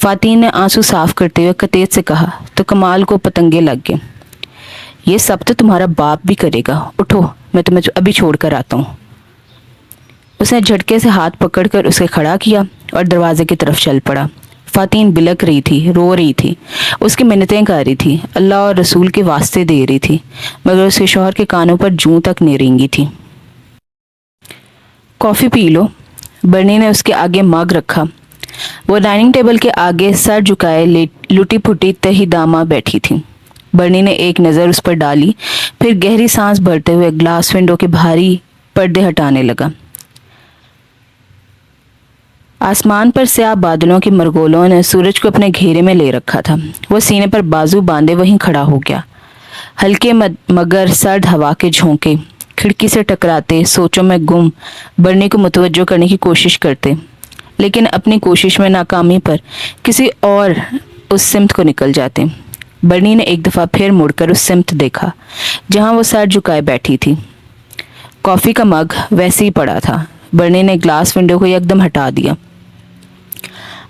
فاتین نے آنسو صاف کرتے ہوئے قطعیت سے کہا، تو کمال کو پتنگے لگ گئے۔ یہ سب تو تمہارا باپ بھی کرے گا، اٹھو میں تمہیں ابھی چھوڑ کر آتا ہوں۔ اس نے جھٹکے سے ہاتھ پکڑ کر اسے کھڑا کیا اور دروازے کی طرف چل پڑا۔ فاتین بلک رہی تھی، رو رہی تھی، اس کی منتیں کر رہی تھی، اللہ اور رسول کے واسطے دے رہی تھی، مگر اس کے شوہر کے کانوں پر جوں تک نہیں رینگی تھی۔ کافی پی لو۔ برنی نے اس کے آگے مگ رکھا۔ وہ ڈائننگ ٹیبل کے آگے سر جھکائے لٹی پھٹی تہی دامہ بیٹھی تھی۔ برنی نے ایک نظر اس پر ڈالی، پھر گہری سانس بھرتے ہوئے گلاس ونڈو کے بھاری پردے ہٹانے لگا۔ آسمان پر سیاہ بادلوں کی مرگولوں نے سورج کو اپنے گھیرے میں لے رکھا تھا۔ وہ سینے پر بازو باندھے وہیں کھڑا ہو گیا۔ ہلکے مگر سرد ہوا کے جھونکے کھڑکی سے ٹکراتے سوچوں میں گم برنی کو متوجہ کرنے کی کوشش کرتے، لیکن اپنی کوشش میں ناکامی پر کسی اور اس سمت کو نکل جاتے۔ برنی نے ایک دفعہ پھر مڑ کر اس سمت دیکھا جہاں وہ سر جھکائے بیٹھی تھی۔ کافی کا مگ ویسے ہی پڑا تھا۔ برنی نے گلاس ونڈو کو یکدم ہٹا دیا۔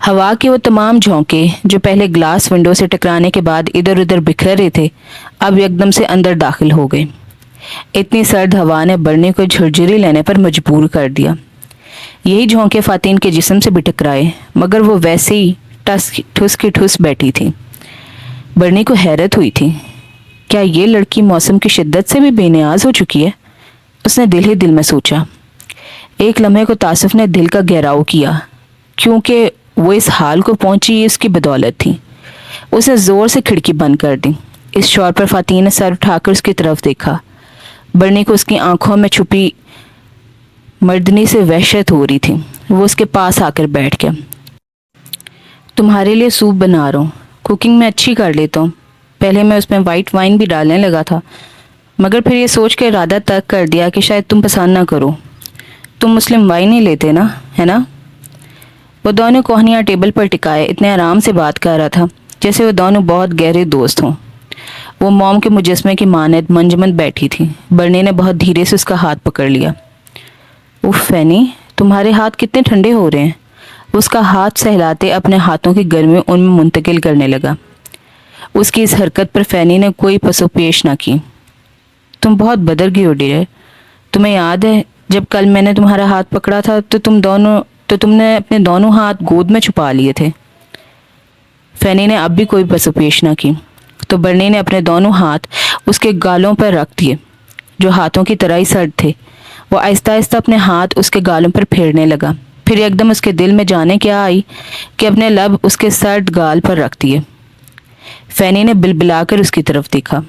ہوا کے وہ تمام جھونکے جو پہلے گلاس ونڈو سے ٹکرانے کے بعد ادھر ادھر بکھر رہے تھے، اب یکدم سے اندر داخل ہو گئے۔ اتنی سرد ہوا نے برنی کو جھرجھری لینے پر مجبور کر دیا۔ یہی جھونکے فاتین کے جسم سے بھی ٹکرائے، مگر وہ ویسے ہی ٹھس کی ٹھس بیٹھی تھی۔ برنی کو حیرت ہوئی تھی، کیا یہ لڑکی موسم کی شدت سے بھی بے نیاز ہو چکی ہے؟ اس نے دل ہی دل میں سوچا۔ ایک لمحے کو تاسف نے دل کا گہراؤ کیا، کیونکہ وہ اس حال کو پہنچی اس کی بدولت تھی۔ اس نے زور سے کھڑکی بند کر دی۔ اس شور پر فاتین نے سر اٹھا کر اس کی طرف دیکھا۔ برنی کو اس کی آنکھوں میں چھپی مردنی سے وحشت ہو رہی تھی۔ وہ اس کے پاس آ کر بیٹھ گیا۔ تمہارے لیے سوپ بنا رہا ہوں، کوکنگ میں اچھی کر لیتا ہوں۔ پہلے میں اس میں وائٹ وائن بھی ڈالنے لگا تھا، مگر پھر یہ سوچ کے ارادہ ترک کر دیا کہ شاید تم پسند نہ کرو۔ تم مسلم وائن نہیں لیتے نا، ہے نا؟ وہ دونوں کوہنیاں ٹیبل پر ٹکائے اتنے آرام سے بات کر رہا تھا جیسے وہ دونوں بہت گہرے دوست ہوں۔ وہ موم کے مجسمے کی مانند منجمد بیٹھی تھی۔ برنی نے بہت دھیرے سے اس کا ہاتھ پکڑ لیا۔ اف فینی، تمہارے ہاتھ کتنے ٹھنڈے ہو رہے ہیں۔ وہ اس کا ہاتھ سہلاتے اپنے ہاتھوں کی گرمی ان میں منتقل کرنے لگا۔ اس کی اس حرکت پر فینی نے کوئی پس و پیش نہ کی۔ تم بہت بدل گئی ہو ڈیئر۔ تمہیں یاد ہے جب کل میں نے تمہارا ہاتھ پکڑا تھا تو تم نے اپنے دونوں ہاتھ گود میں چھپا لیے تھے۔ فینی نے اب بھی کوئی پس و پیش نہ کی تو برنی نے اپنے دونوں ہاتھ اس کے گالوں پر رکھ دیے جو ہاتھوں کی طرح ہی سرد تھے۔ وہ آہستہ آہستہ اپنے ہاتھ اس کے گالوں پر پھیرنے لگا، پھر ایک دم اس کے دل میں جانے کیا آئی کہ اپنے لب اس کے سرد گال پر رکھ دیے۔ فینی نے بلبلا کر اس کی طرف دیکھا۔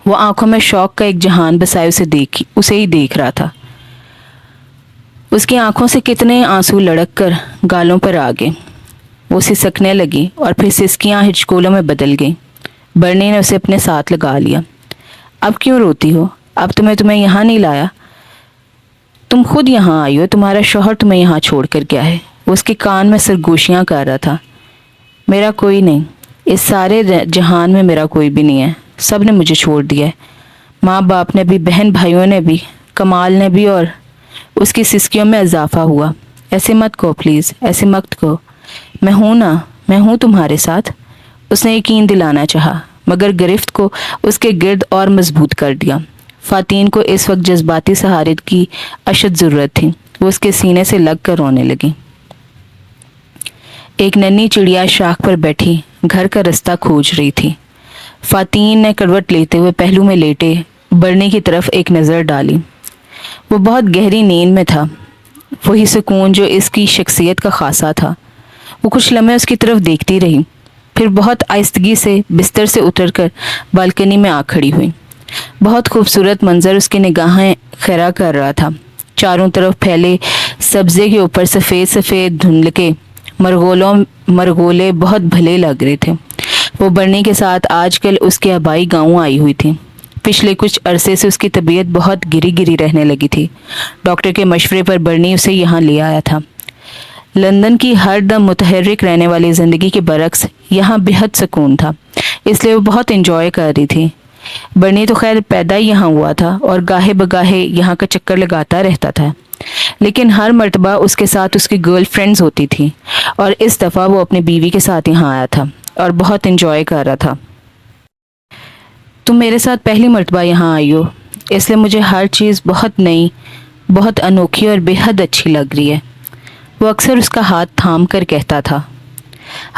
وہ آنکھوں میں شوق کا ایک جہان بسائے اسے ہی دیکھ رہا تھا۔ اس کی آنکھوں سے کتنے آنسو لڑک کر گالوں پر آ گئے۔ وہ سسکنے لگی اور پھر سسکیاں ہچکولوں میں بدل گئیں۔ برنی نے اسے اپنے ساتھ لگا لیا۔ اب کیوں روتی ہو؟ اب تمہیں یہاں نہیں لایا؟ تم خود یہاں آئی ہو، تمہارا شوہر تمہیں یہاں چھوڑ کر گیا ہے۔ وہ اس کے کان میں سرگوشیاں کر رہا تھا۔ میرا کوئی نہیں، اس سارے جہان میں میرا کوئی بھی نہیں ہے، سب نے مجھے چھوڑ دیا ہے، ماں باپ نے بھی، بہن بھائیوں نے بھی، کمال نے بھی، اور اس کی سسکیوں میں اضافہ ہوا۔ ایسے مت کہو پلیز، ایسے مت کہو، میں ہوں نا، میں ہوں تمہارے ساتھ۔ اس نے یقین دلانا چاہا مگر گرفت کو اس کے گرد اور مضبوط کر دیا۔ فاتین کو اس وقت جذباتی سہارے کی اشد ضرورت تھی۔ وہ اس کے سینے سے لگ کر رونے لگی۔ ایک ننھی چڑیا شاخ پر بیٹھی گھر کا رستہ کھوج رہی تھی۔ فاتین نے کروٹ لیتے ہوئے پہلو میں لیٹے برنی کی طرف ایک نظر ڈالی۔ وہ بہت گہری نیند میں تھا، وہی سکون جو اس کی شخصیت کا خاصہ تھا۔ وہ کچھ لمحے اس کی طرف دیکھتی رہی، پھر بہت آہستگی سے بستر سے اتر کر بالکنی میں آ کھڑی ہوئی۔ بہت خوبصورت منظر اس کی نگاہیں خیرہ کر رہا تھا۔ چاروں طرف پھیلے سبزے کے اوپر سفید سفید دھندلکے مرغولے بہت بھلے لگ رہے تھے۔ وہ برنی کے ساتھ آج کل اس کے آبائی گاؤں آئی ہوئی تھی۔ پچھلے کچھ عرصے سے اس کی طبیعت بہت گری رہنے لگی تھی۔ ڈاکٹر کے مشورے پر برنی اسے یہاں لے آیا تھا۔ لندن کی ہر دم متحرک رہنے والی زندگی کے برعکس یہاں بے حد سکون تھا، اس لیے وہ بہت انجوائے کر رہی تھی۔ برنی تو خیر پیدا ہی یہاں ہوا تھا اور گاہے بگاہے یہاں کا چکر لگاتا رہتا تھا، لیکن ہر مرتبہ اس کے ساتھ اس کی گرل فرینڈز ہوتی تھیں، اور اس دفعہ وہ اپنی بیوی کے ساتھ یہاں آیا تھا اور بہت انجوائے کر رہا تھا۔ تم میرے ساتھ پہلی مرتبہ یہاں آئی ہو، اس لیے مجھے ہر چیز بہت نئی، بہت انوکھی اور بے حد اچھی لگ رہی ہے، وہ اکثر اس کا ہاتھ تھام کر کہتا تھا۔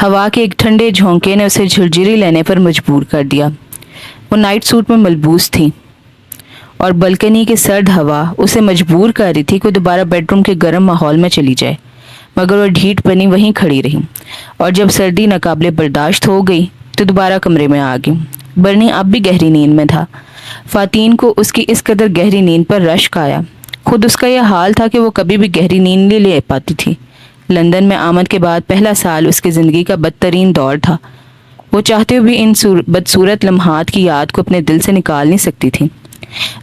ہوا کے ایک ٹھنڈے جھونکے نے اسے جھرجھری لینے پر مجبور کر دیا۔ وہ نائٹ سوٹ میں ملبوس تھی اور بلکنی کی سرد ہوا اسے مجبور کر رہی تھی کہ وہ دوبارہ بیڈ روم کے گرم ماحول میں چلی جائے، مگر وہ ڈھیٹ بنی وہیں کھڑی رہی، اور جب سردی ناقابل برداشت ہو گئی تو دوبارہ کمرے میں آ گئی۔ برنی اب بھی گہری نیند میں تھا۔ فاتین کو اس کی اس قدر گہری نیند پر رشک آیا۔ خود اس کا یہ حال تھا کہ وہ کبھی بھی گہری نیند نہیں لے پاتی تھی۔ لندن میں آمد کے بعد پہلا سال اس کی زندگی کا بدترین دور تھا۔ وہ چاہتے ہوئے بھی ان بدصورت لمحات کی یاد کو اپنے دل سے نکال نہیں سکتی تھی۔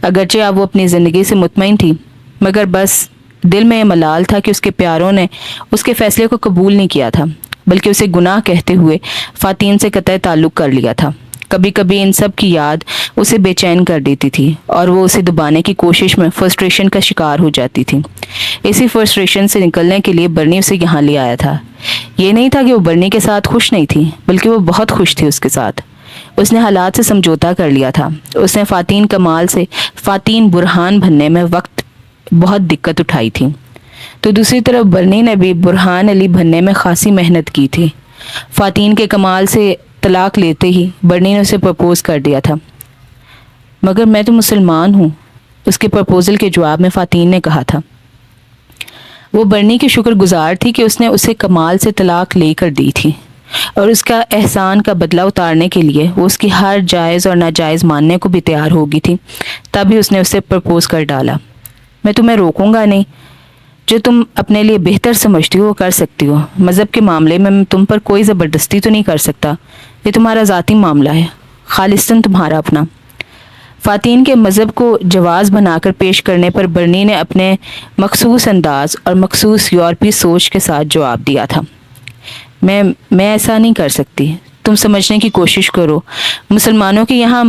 اگرچہ اب وہ اپنی زندگی سے مطمئن تھی، مگر بس دل میں یہ ملال تھا کہ اس کے پیاروں نے اس کے فیصلے کو قبول نہیں کیا تھا، بلکہ اسے گناہ کہتے ہوئے فاتین سے قطع تعلق کر لیا تھا۔ کبھی کبھی ان سب کی یاد اسے بے چین کر دیتی تھی اور وہ اسے دبانے کی کوشش میں فرسٹریشن کا شکار ہو جاتی تھی۔ اسی فرسٹریشن سے نکلنے کے لیے برنی اسے یہاں لے آیا تھا۔ یہ نہیں تھا کہ وہ برنی کے ساتھ خوش نہیں تھی، بلکہ وہ بہت خوش تھی اس کے ساتھ۔ اس نے حالات سے سمجھوتا کر لیا تھا۔ اس نے فاتین کمال سے فاتین برہان بننے میں وقت بہت دقت اٹھائی تھی، تو دوسری طرف برنی نے بھی برہان علی بننے میں خاصی محنت کی تھی۔ فاتین کے کمال سے طلاق لیتے ہی برنی نے اسے پرپوز کر دیا تھا۔ مگر میں تو مسلمان ہوں، اس کے پرپوزل کے جواب میں فاتین نے کہا تھا۔ وہ برنی کی شکر گزار تھی کہ اس نے اسے کمال سے طلاق لے کر دی تھی، اور اس کا احسان کا بدلہ اتارنے کے لیے وہ اس کی ہر جائز اور ناجائز ماننے کو بھی تیار ہو گئی تھی۔ تبھی اس نے اسے پرپوز کر ڈالا۔ میں تمہیں روکوں گا نہیں، جو تم اپنے لیے بہتر سمجھتی ہو وہ کر سکتی ہو۔ مذہب کے معاملے میں تم پر کوئی زبردستی تو نہیں کر سکتا، یہ تمہارا ذاتی معاملہ ہے، خالصتاً تمہارا اپنا۔ فاتین کے مذہب کو جواز بنا کر پیش کرنے پر برنی نے اپنے مخصوص انداز اور مخصوص یورپی سوچ کے ساتھ جواب دیا تھا۔ میں ایسا نہیں کر سکتی، تم سمجھنے کی کوشش کرو۔ مسلمانوں کے یہاں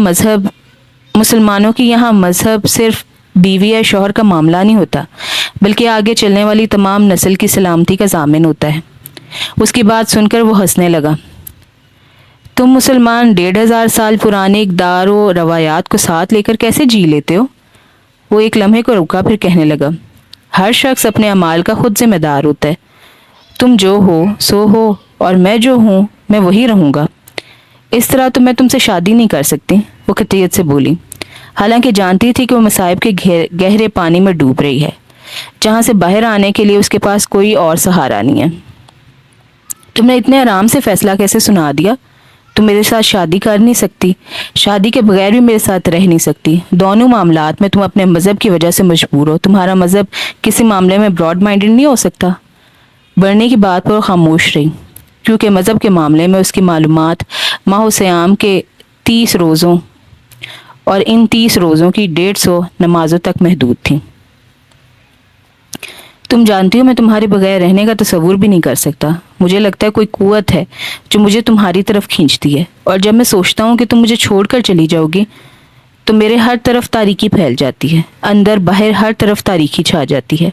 مذہب صرف بیوی یا شوہر کا معاملہ نہیں ہوتا، بلکہ آگے چلنے والی تمام نسل کی سلامتی کا ضامن ہوتا ہے۔ اس کی بات سن کر وہ ہنسنے لگا۔ تم مسلمان 1500 سال پرانے اقدار و روایات کو ساتھ لے کر کیسے جی لیتے ہو؟ وہ ایک لمحے کو رکا، پھر کہنے لگا، ہر شخص اپنے اعمال کا خود ذمہ دار ہوتا ہے۔ تم جو ہو سو ہو، اور میں جو ہوں میں وہی رہوں گا۔ اس طرح تو میں تم سے شادی نہیں کر سکتی، وہ قطعیت سے بولی، حالانکہ جانتی تھی کہ وہ مصائب کے گہرے پانی میں ڈوب رہی ہے، جہاں سے باہر آنے کے لیے اس کے پاس کوئی اور سہارا نہیں ہے۔ تم نے اتنے آرام سے فیصلہ کیسے سنا دیا؟ تم میرے ساتھ شادی کر نہیں سکتی، شادی کے بغیر بھی میرے ساتھ رہ نہیں سکتی۔ دونوں معاملات میں تم اپنے مذہب کی وجہ سے مجبور ہو۔ تمہارا مذہب کسی معاملے میں براڈ مائنڈڈ نہیں ہو سکتا۔ برنی کی بات پر خاموش رہی، کیونکہ مذہب کے معاملے میں اس کی معلومات ماہ سیام کے 30 روزوں اور ان 30 روزوں کی 150 نمازوں تک محدود تھیں۔ تم جانتی ہو میں تمہارے بغیر رہنے کا تصور بھی نہیں کر سکتا۔ مجھے لگتا ہے کوئی قوت ہے جو مجھے تمہاری طرف کھینچتی ہے، اور جب میں سوچتا ہوں کہ تم مجھے چھوڑ کر چلی جاؤ گی تو میرے ہر طرف تاریکی پھیل جاتی ہے، اندر باہر ہر طرف تاریکی چھا جاتی ہے۔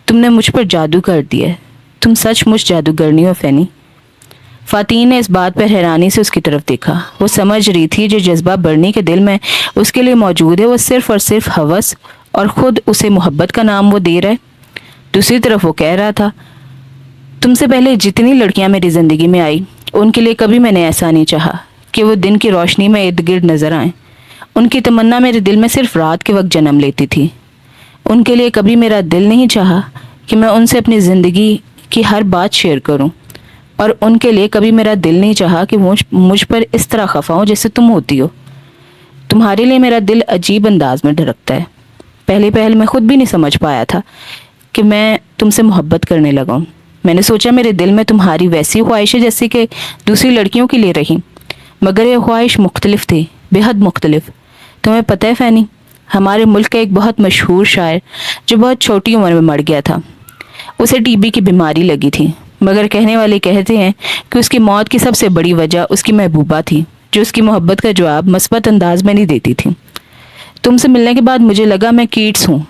تم نے مجھ پر جادو کر دیا ہے، تم سچ مچ جادوگرنی ہو فینی۔ فاتین نے اس بات پر حیرانی سے اس کی طرف دیکھا۔ وہ سمجھ رہی تھی جو جذبہ برنی کے دل میں اس کے لیے موجود ہے وہ صرف اور صرف ہوس اور خود اسے محبت کا نام وہ دے رہا ہے۔ دوسری طرف وہ کہہ رہا تھا، تم سے پہلے جتنی لڑکیاں میری زندگی میں آئی ان کے لیے کبھی میں نے ایسا نہیں چاہا کہ وہ دن کی روشنی میں ارد گرد نظر آئیں۔ ان کی تمنا میرے دل میں صرف رات کے وقت جنم لیتی تھی۔ ان کے لیے کبھی میرا دل نہیں چاہا کہ میں ان سے اپنی زندگی کی ہر بات شیئر کروں، اور ان کے لیے کبھی میرا دل نہیں چاہا کہ مجھ پر اس طرح خفا ہوں جیسے تم ہوتی ہو۔ تمہارے لیے میرا دل عجیب انداز میں دھڑکتا ہے۔ پہلے میں خود بھی نہیں سمجھ پایا تھا کہ میں تم سے محبت کرنے لگا ہوں۔ میں نے سوچا میرے دل میں تمہاری ویسی خواہش ہے جیسے کہ دوسری لڑکیوں کے لیے رہی، مگر یہ خواہش مختلف تھی، بے حد مختلف۔ تمہیں پتہ ہے فینی، ہمارے ملک کا ایک بہت مشہور شاعر جو بہت چھوٹی عمر میں مر گیا تھا، اسے ٹی بی کی بیماری لگی تھی، مگر کہنے والے کہتے ہیں کہ اس کی موت کی سب سے بڑی وجہ اس کی محبوبہ تھی، جو اس کی محبت کا جواب مثبت انداز میں نہیں دیتی تھی۔ تم سے ملنے کے بعد مجھے لگا میں کیٹس ہوں،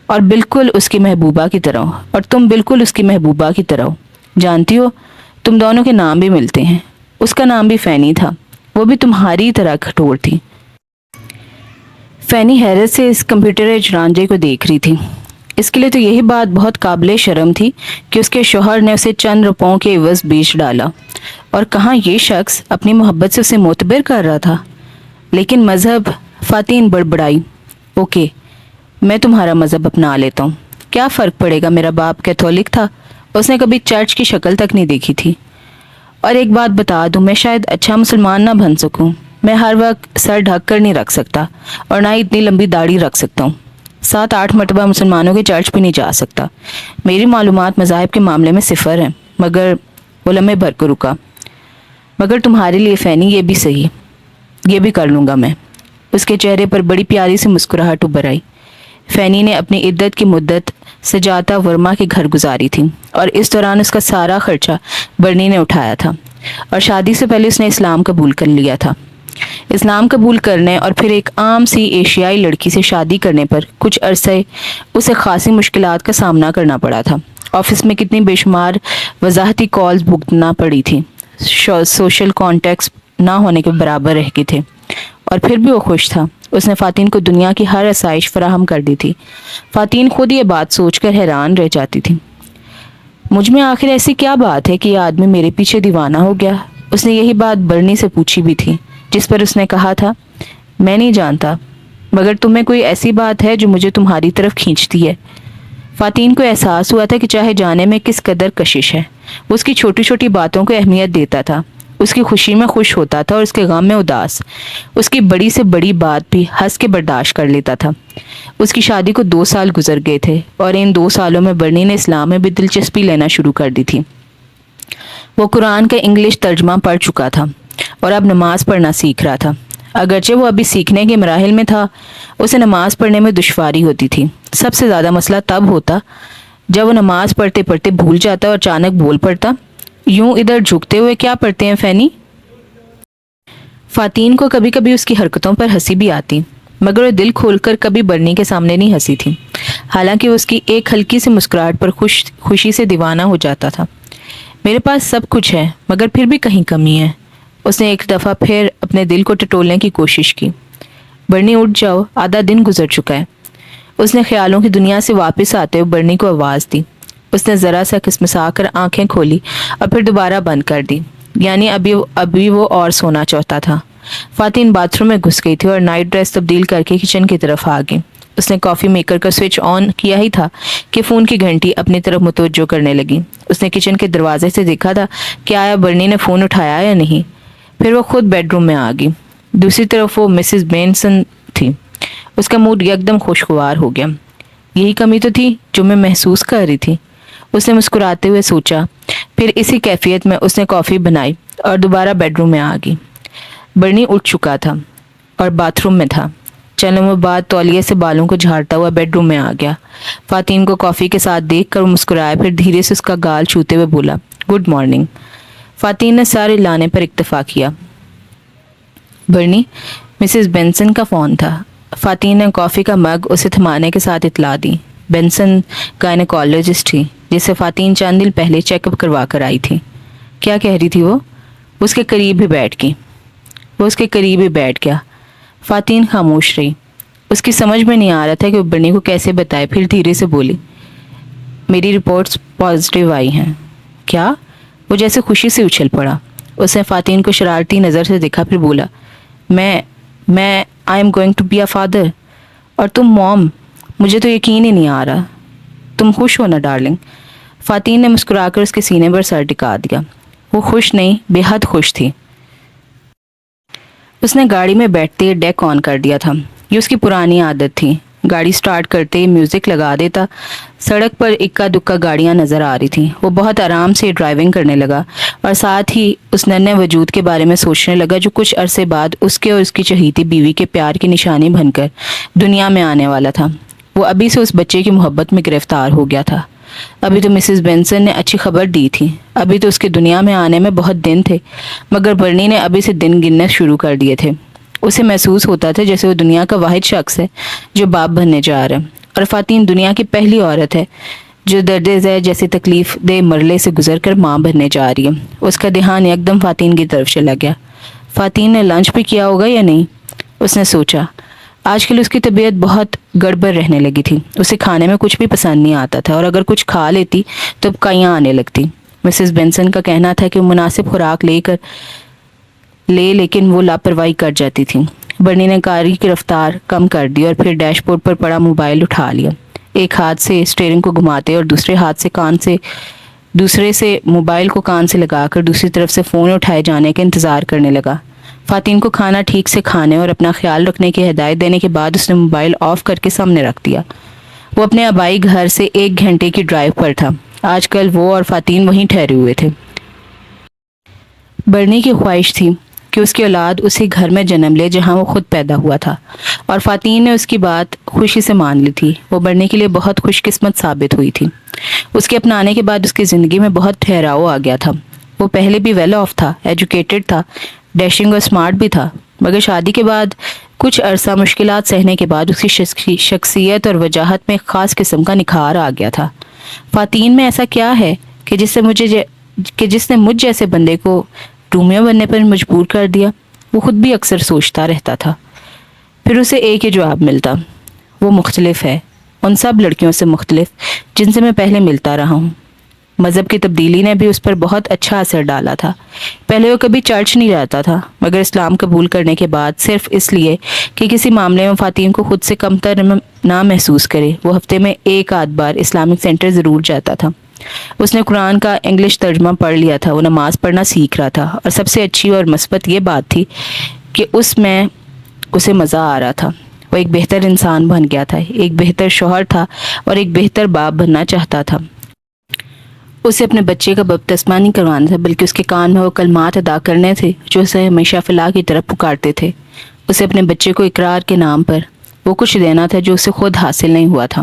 اور بالکل اس کی محبوبہ کی طرح ہو، اور تم بالکل اس کی محبوبہ کی طرح ہو۔ جانتی ہو تم دونوں کے نام بھی ملتے ہیں۔ اس کا نام بھی فینی تھا، وہ بھی تمہاری طرح کھٹور تھی۔ فینی حیرت سے اس کمپیوٹر رانجے کو دیکھ رہی تھی۔ اس کے لیے تو یہی بات بہت قابل شرم تھی کہ اس کے شوہر نے اسے چند روپوں کے عوض بیچ ڈالا، اور کہاں یہ شخص اپنی محبت سے اسے معتبر کر رہا تھا۔ لیکن مذہب، فاتین بڑبڑائی۔ اوکے، میں تمہارا مذہب اپنا لیتا ہوں، کیا فرق پڑے گا؟ میرا باپ کیتھولک تھا، اس نے کبھی چرچ کی شکل تک نہیں دیکھی تھی۔ اور ایک بات بتا دوں، میں شاید اچھا مسلمان نہ بن سکوں، میں ہر وقت سر ڈھک کر نہیں رکھ سکتا، اور نہ ہی اتنی لمبی داڑھی رکھ سکتا ہوں، 7-8 مرتبہ مسلمانوں کے چرچ بھی نہیں جا سکتا۔ میری معلومات مذاہب کے معاملے میں صفر ہیں۔ مگر وہ لمحے بھر کو رکا۔ مگر تمہارے لیے فینی یہ بھی صحیح، یہ بھی کر لوں گا میں۔ اس کے چہرے پر بڑی پیاری سی مسکراہٹ ابھر آئی۔ فینی نے اپنی عدت کی مدت سجاتا ورما کے گھر گزاری تھی، اور اس دوران اس کا سارا خرچہ برنی نے اٹھایا تھا، اور شادی سے پہلے اس نے اسلام قبول کر لیا تھا۔ اسلام قبول کرنے اور پھر ایک عام سی ایشیائی لڑکی سے شادی کرنے پر کچھ عرصے اسے خاصی مشکلات کا سامنا کرنا پڑا تھا۔ آفس میں کتنی بے شمار وضاحتی کالز بھگتنا پڑی تھی، سوشل کانٹیکٹس نہ ہونے کے برابر رہ گئے تھے، اور پھر بھی وہ خوش تھا۔ اس نے فاتین کو دنیا کی ہر آسائش فراہم کر دی تھی۔ فاتین خود یہ بات سوچ کر حیران رہ جاتی تھی۔ مجھ میں آخر ایسی کیا بات ہے کہ یہ آدمی میرے پیچھے دیوانہ ہو گیا؟ اس نے یہی بات برنی سے پوچھی بھی تھی، جس پر اس نے کہا تھا، میں نہیں جانتا، مگر تمہیں کوئی ایسی بات ہے جو مجھے تمہاری طرف کھینچتی ہے۔ فاتین کو احساس ہوا تھا کہ چاہے جانے میں کس قدر کشش ہے، وہ اس کی چھوٹی چھوٹی باتوں کو اہمیت دیتا تھا، اس کی خوشی میں خوش ہوتا تھا اور اس کے غم میں اداس، اس کی بڑی سے بڑی بات بھی ہنس کے برداشت کر لیتا تھا۔ اس کی شادی کو 2 سال گزر گئے تھے، اور ان 2 سالوں میں برنی نے اسلام میں بھی دلچسپی لینا شروع کر دی تھی۔ وہ قرآن کا انگلش ترجمہ پڑھ چکا تھا، اور اب نماز پڑھنا سیکھ رہا تھا۔ اگرچہ وہ ابھی سیکھنے کے مراحل میں تھا، اسے نماز پڑھنے میں دشواری ہوتی تھی۔ سب سے زیادہ مسئلہ تب ہوتا جب وہ نماز پڑھتے پڑھتے بھول جاتا اور اچانک بول پڑتا، یوں ادھر جھکتے ہوئے کیا پڑھتے ہیں فینی؟ فاتین کو کبھی کبھی اس کی حرکتوں پر ہنسی بھی آتی، مگر وہ دل کھول کر کبھی برنی کے سامنے نہیں ہنسی تھی، حالانکہ وہ اس کی ایک ہلکی سی مسکراہٹ پر خوشی سے دیوانہ ہو جاتا تھا۔ میرے پاس سب کچھ ہے، مگر پھر بھی کہیں کمی ہے۔ اس نے ایک دفعہ پھر اپنے دل کو ٹٹولنے کی کوشش کی۔ برنی اٹھ جاؤ، آدھا دن گزر چکا ہے۔ اس نے خیالوں کی دنیا سے واپس آتے ہوئے برنی کو آواز دی۔ اس نے ذرا سا کسمسا کر آنکھیں کھولی اور پھر دوبارہ بند کر دی، یعنی ابھی وہ اور سونا چاہتا تھا۔ فاتین باتھ روم میں گھس گئی تھی اور نائٹ ڈریس تبدیل کر کے کچن کی طرف آ گئی۔ اس نے کافی میکر کا سوئچ آن کیا ہی تھا کہ فون کی گھنٹی اپنی طرف متوجہ کرنے لگی۔ اس نے کچن کے دروازے سے دیکھا تھا کہ آیا برنی نے فون اٹھایا یا نہیں۔ پھر وہ خود بیڈ روم میں آ گئی۔ دوسری طرف وہ مسز بینسن تھی۔ اس کا موڈ یکدم خوشگوار ہو گیا۔ یہی کمی تو تھی جو میں محسوس کر رہی تھی، اس نے مسکراتے ہوئے سوچا۔ پھر اسی کیفیت میں اس نے کافی بنائی اور دوبارہ بیڈ روم میں آ گئی۔ برنی اٹھ چکا تھا اور باتھ روم میں تھا۔ چند لمحوں بعد تولیے سے بالوں کو جھاڑتا ہوا بیڈ روم میں آ گیا۔ فاتین کو کافی کے ساتھ دیکھ کر وہ مسکرایا، پھر دھیرے سے اس کا گال چھوتے ہوئے بولا، گڈ مارننگ۔ فاتین نے سارے لانے پر اکتفا کیا۔ برنی، مسز بینسن کا فون تھا۔ فاتین نے کافی کا مگ اسے تھمانے کے ساتھ اطلاع دی۔ بینسن گائنیکالوجسٹ تھی، جسے فاتین چند دن پہلے چیک اپ کروا کر آئی تھی۔ کیا کہہ رہی تھی وہ؟ اس کے قریب ہی بیٹھ گیا۔ فاتین خاموش رہی۔ اس کی سمجھ میں نہیں آ رہا تھا کہ وہ برنی کو کیسے بتائے، پھر دھیرے سے بولی، میری رپورٹس پازیٹیو آئی ہیں۔ کیا؟ وہ جیسے خوشی سے اچھل پڑا۔ اس نے فاتین کو شرارتی نظر سے دیکھا، پھر بولا، میں I am going to be a father. اور تم موم؟ مجھے تو یقین ہی نہیں آ رہا۔ تم خوش ہو نا ڈارلنگ؟ فاتین نے مسکرا کر اس کے سینے پر سر ٹکا دیا۔ وہ خوش نہیں، بے حد خوش تھی۔ اس نے گاڑی میں بیٹھتے ڈیک آن کر دیا تھا۔ یہ اس کی پرانی عادت تھی۔ گاڑی سٹارٹ کرتے میوزک لگا دیتا۔ سڑک پر اکا دکا گاڑیاں نظر آ رہی تھیں۔ وہ بہت آرام سے ڈرائیونگ کرنے لگا اور ساتھ ہی اس ننھے وجود کے بارے میں سوچنے لگا جو کچھ عرصے بعد اس کے اور اس کی چہیتی بیوی کے پیار کی نشانی بن کر دنیا میں آنے والا تھا۔ وہ ابھی سے اس بچے کی محبت میں گرفتار ہو گیا تھا۔ ابھی تو مسز بینسن نے اچھی خبر دی تھی، ابھی تو اس کے دنیا میں آنے میں بہت دن تھے، مگر برنی نے ابھی سے دن گننے شروع کر دیے تھے۔ اسے محسوس ہوتا تھا جیسے وہ دنیا کا واحد شخص ہے جو باپ بننے جا رہا ہے، اور فاتین دنیا کی پہلی عورت ہے جو درد ذیل جیسے تکلیف دہ مرحلے سے گزر کر ماں بننے جا رہی ہے۔ اس کا دھیان یکدم فاتین کی طرف چلا گیا۔ فاتین نے لنچ بھی کیا ہوگا یا نہیں؟ اس نے سوچا۔ آج کل اس کی طبیعت بہت گڑبڑ رہنے لگی تھی۔ اسے کھانے میں کچھ بھی پسند نہیں آتا تھا، اور اگر کچھ کھا لیتی تو بکائیاں آنے لگتی۔ مسز بینسن کا کہنا تھا کہ وہ مناسب خوراک لیکن وہ لاپرواہی کر جاتی تھی۔ برنی نے گاڑی کی رفتار کم کر دی اور پھر ڈیش بورڈ پر پڑا موبائل اٹھا لیا۔ ایک ہاتھ سے اسٹیئرنگ کو گھماتے اور دوسرے سے موبائل کو کان سے لگا کر دوسری طرف سے فون اٹھائے جانے کا انتظار کرنے لگا۔ فاتین کو کھانا ٹھیک سے کھانے اور اپنا خیال رکھنے کی ہدایت دینے کے بعد اس نے موبائل آف کر کے سامنے رکھ دیا۔ وہ اپنے آبائی گھر سے 1 گھنٹے کی ڈرائیو پر تھا۔ آج کل وہ اور فاتین وہیں ٹھہرے ہوئے تھے۔ برنی کی خواہش تھی کہ اس کی اولاد اسی گھر میں جنم لے جہاں وہ خود پیدا ہوا تھا، اور فاتین نے اس کی بات خوشی سے مان لی تھی۔ وہ برنی کے لیے بہت خوش قسمت ثابت ہوئی تھی۔ اس کے اپنانے کے بعد اس کی زندگی میں بہت ٹھہراؤ آ گیا تھا۔ وہ پہلے بھی ویل آف تھا، ایجوکیٹڈ تھا، ڈیشنگ اور سمارٹ بھی تھا، مگر شادی کے بعد کچھ عرصہ مشکلات سہنے کے بعد اس کی شخصیت اور وجاہت میں ایک خاص قسم کا نکھار آ گیا تھا۔ فاتین میں ایسا کیا ہے کہ جس نے مجھ جیسے بندے کو رومیو بننے پر مجبور کر دیا؟ وہ خود بھی اکثر سوچتا رہتا تھا۔ پھر اسے ایک ہی جواب ملتا، وہ مختلف ہے، ان سب لڑکیوں سے مختلف جن سے میں پہلے ملتا رہا ہوں۔ مذہب کی تبدیلی نے بھی اس پر بہت اچھا اثر ڈالا تھا۔ پہلے وہ کبھی چرچ نہیں جاتا تھا، مگر اسلام قبول کرنے کے بعد صرف اس لیے کہ کسی معاملے میں فاتین کو خود سے کمتر نہ محسوس کرے، وہ ہفتے میں 1 بار اسلامک سینٹر ضرور جاتا تھا۔ اس نے قرآن کا انگلش ترجمہ پڑھ لیا تھا، وہ نماز پڑھنا سیکھ رہا تھا، اور سب سے اچھی اور مثبت یہ بات تھی کہ اس میں اسے مزہ آ رہا تھا۔ وہ ایک بہتر انسان بن گیا تھا، ایک بہتر شوہر تھا اور ایک بہتر باپ بننا چاہتا تھا۔ اسے اپنے بچے کا بپتسمہ نہیں کروانا تھا، بلکہ اس کے کان میں وہ کلمات ادا کرنے تھے جو اسے ہمیشہ فلاح کی طرف پکارتے تھے۔ اسے اپنے بچے کو اقرار کے نام پر وہ کچھ دینا تھا جو اسے خود حاصل نہیں ہوا تھا۔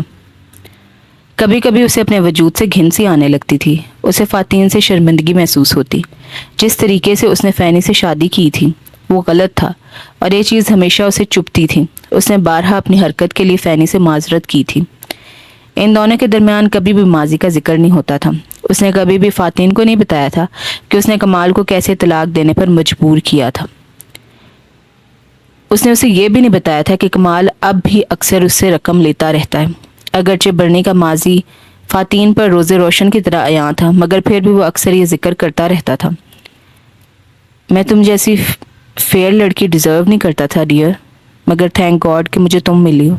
کبھی کبھی اسے اپنے وجود سے گھن سی آنے لگتی تھی۔ اسے فاتین سے شرمندگی محسوس ہوتی۔ جس طریقے سے اس نے فینی سے شادی کی تھی وہ غلط تھا، اور یہ چیز ہمیشہ اسے چبھتی تھی۔ اس نے بارہا اپنی حرکت کے لیے فینی سے معذرت کی تھی۔ ان دونوں کے درمیان کبھی بھی ماضی کا ذکر نہیں ہوتا تھا۔ اس نے کبھی بھی فاتین کو نہیں بتایا تھا کہ اس نے کمال کو کیسے طلاق دینے پر مجبور کیا تھا۔ اس نے اسے یہ بھی نہیں بتایا تھا کہ کمال اب بھی اکثر اس سے رقم لیتا رہتا ہے۔ اگرچہ برنی کا ماضی فاتین پر روز روشن کی طرح عیاں تھا، مگر پھر بھی وہ اکثر یہ ذکر کرتا رہتا تھا، میں تم جیسی فیئر لڑکی ڈیزرو نہیں کرتا تھا ڈیئر، مگر تھینک گاڈ کہ مجھے تم ملی ہو۔